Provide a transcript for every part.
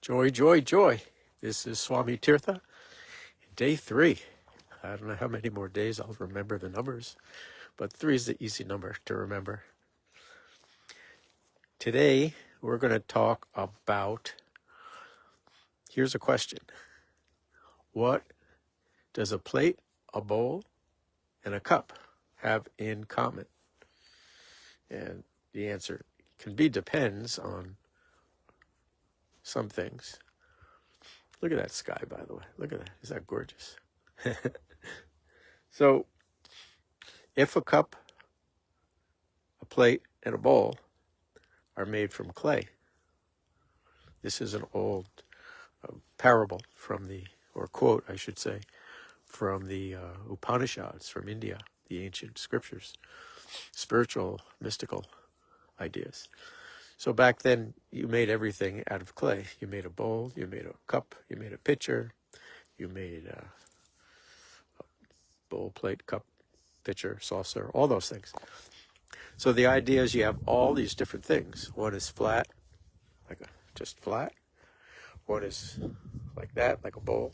Joy, joy, joy. This is Swami Tirtha, day 3. I don't know how many more days I'll remember the numbers, but 3 is the easy number to remember. Today, we're going to talk about, here's a question. What does a plate, a bowl, and a cup have in common? And the answer can be depends on some things. Look at that sky, by the way. Look at that. Is that gorgeous? So, if a cup, a plate, and a bowl are made from clay, this is an old parable from or quote, I should say, from the Upanishads from India, the ancient scriptures, spiritual, mystical ideas. So back then, you made everything out of clay. You made a bowl, you made a cup, you made a pitcher, you made a bowl, plate, cup, pitcher, saucer, all those things. So the idea is you have all these different things. One is flat, just flat. One is like that, like a bowl.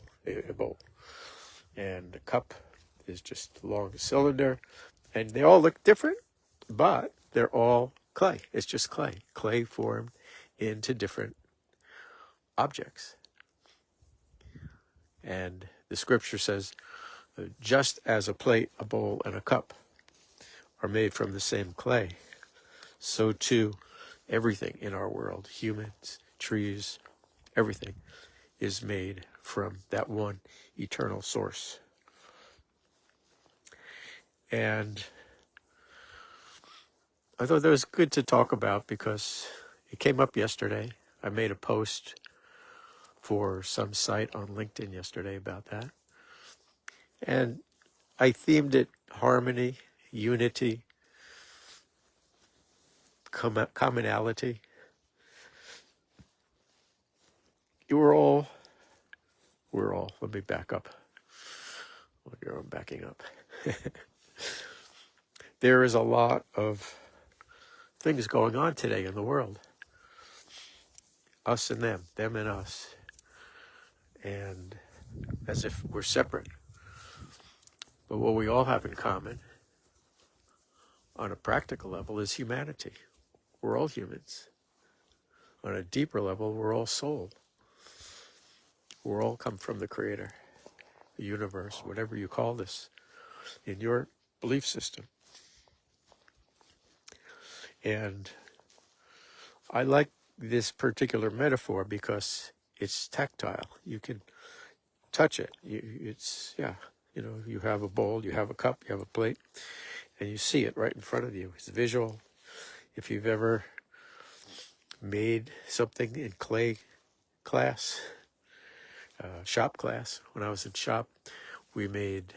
And the cup is just a long cylinder. And they all look different, but they're all clay. It's just clay. Clay formed into different objects. And the scripture says, just as a plate, a bowl, and a cup are made from the same clay, so too everything in our world, humans, trees, everything is made from that one eternal source. And I thought that was good to talk about because it came up yesterday. I made a post for some site on LinkedIn yesterday about that. And I themed it harmony, unity, commonality. We're all, let me back up. I'm backing up. There is a lot of things going on today in the world. Us and them and us. And as if we're separate. But what we all have in common on a practical level is humanity. We're all humans. On a deeper level, we're all soul. We're all come from the Creator, the universe, whatever you call this, in your belief system. And I like this particular metaphor because it's tactile. You can touch it. You have a bowl, you have a cup, you have a plate, and you see it right in front of you. It's visual. If you've ever made something in clay class, shop class, when I was in shop, we made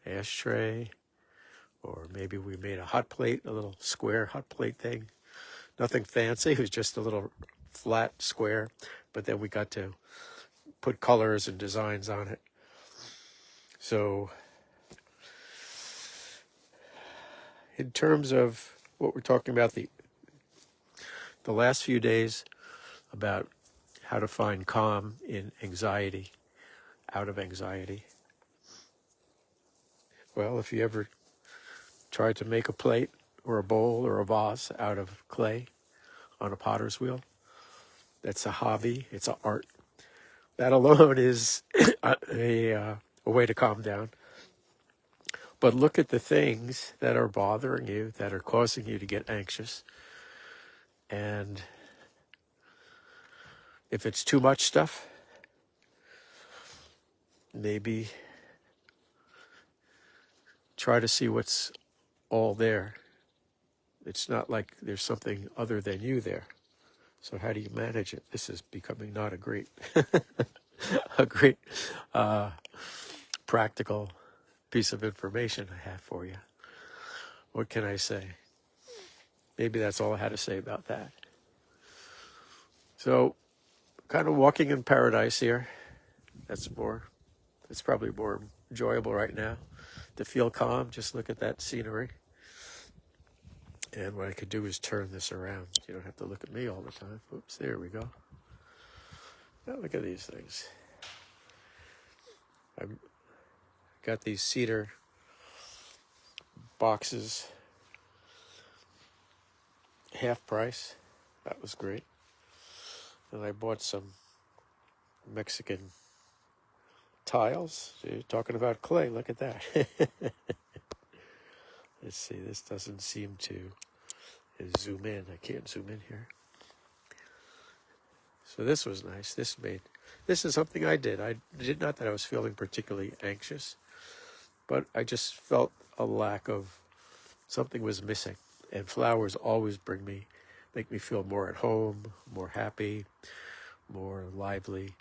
ashtray, or maybe we made a hot plate, a little square hot plate thing. Nothing fancy, it was just a little flat square, but then we got to put colors and designs on it. So, in terms of what we're talking about the last few days, about how to find calm in anxiety, out of anxiety. Well, if you ever tried to make a plate or a bowl or a vase out of clay on a potter's wheel, that's a hobby, it's an art. That alone is a way to calm down. But look at the things that are bothering you, that are causing you to get anxious. And if it's too much stuff, maybe try to see what's all there. It's not like there's something other than you there. So how do you manage it? This is becoming not a great, practical piece of information I have for you. What can I say? Maybe that's all I had to say about that. So, kind of walking in paradise here. It's probably more enjoyable right now. To feel calm, just look at that scenery. And what I could do is turn this around. You don't have to look at me all the time. Oops, there we go. Now look at these things. I got these cedar boxes, half price. That was great. And I bought some Mexican tiles. So you're talking about clay. Look at that. Let's see. This doesn't seem to zoom in. I can't zoom in here. So this was nice. This is something I did. I did not that I was feeling particularly anxious, but I just felt a lack of something was missing. And flowers always make me feel more at home, more happy, more lively.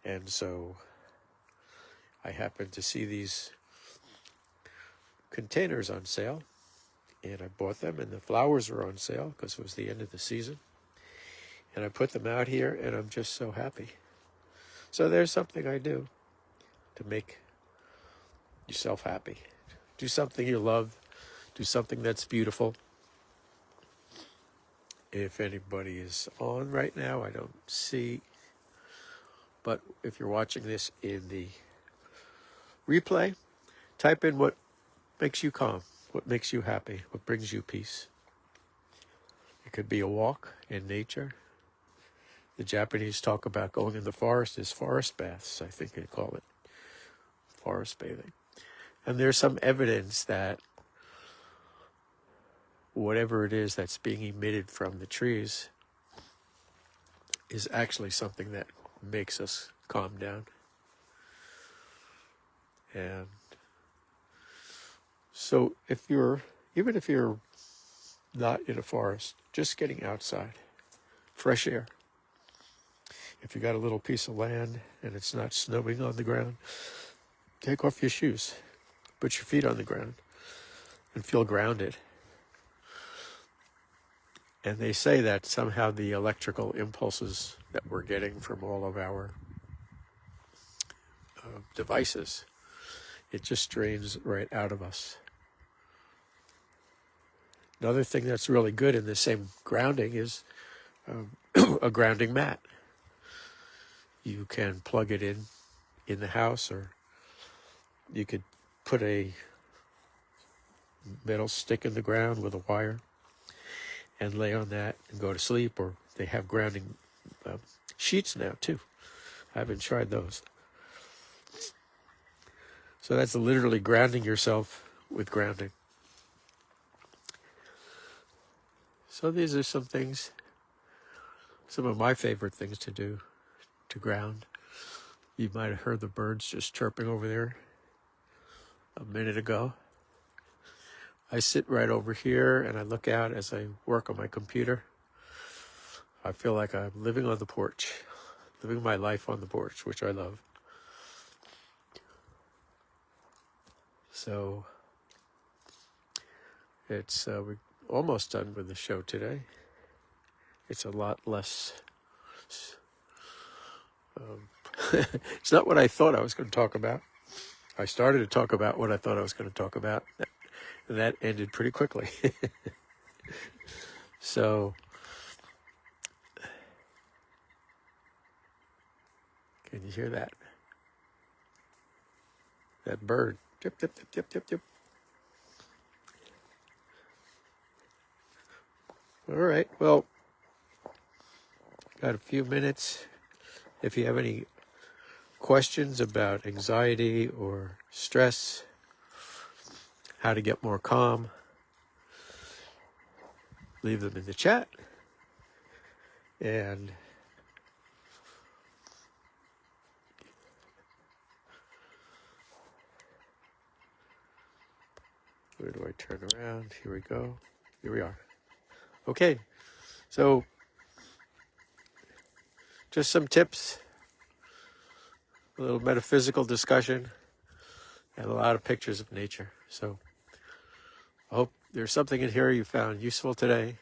And so I happened to see these containers on sale, and I bought them, and the flowers were on sale because it was the end of the season. And I put them out here, and I'm just so happy. So there's something I do to make yourself happy. Do something you love. Do something that's beautiful. If anybody is on right now, I don't see. But if you're watching this in the replay, type in what makes you calm, what makes you happy, what brings you peace. It could be a walk in nature. The Japanese talk about going in the forest as forest baths, I think they call it, forest bathing. And there's some evidence that whatever it is that's being emitted from the trees is actually something that makes us calm down. And so even if you're not in a forest, just getting outside, fresh air. If you got a little piece of land and it's not snowing on the ground, take off your shoes, put your feet on the ground, and feel grounded. And they say that somehow the electrical impulses that we're getting from all of our devices, it just drains right out of us. Another thing that's really good in the same grounding is a grounding mat. You can plug it in the house, or you could put a metal stick in the ground with a wire and lay on that and go to sleep. Or they have grounding sheets now too. I haven't tried those. So that's literally grounding yourself with grounding. So these are some of my favorite things to do to ground. You might have heard the birds just chirping over there a minute ago. I sit right over here and I look out as I work on my computer. I feel like I'm living on the porch, living my life on the porch, which I love. So it's we're almost done with the show today. It's a lot less. It's not what I thought I was going to talk about. I started to talk about what I thought I was going to talk about, and that ended pretty quickly. So, can you hear that? That bird. Dip, dip, dip, dip, dip, dip. All right, well, got a few minutes. If you have any questions about anxiety or stress, how to get more calm, leave them in the chat. And where do I turn around? Here we go. Here we are. Okay, so just some tips, a little metaphysical discussion, and a lot of pictures of nature. So I hope there's something in here you found useful today,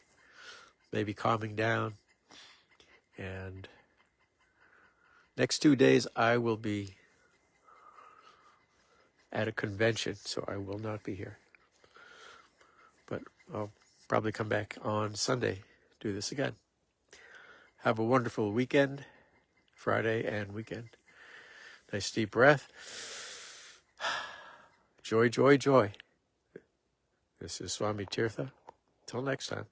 maybe calming down. And next 2 days I will be at a convention, so I will not be here. But I'll probably come back on Sunday, do this again. Have a wonderful weekend, Friday and weekend. Nice deep breath. Joy, joy, joy. This is Swami Tirtha. Till next time.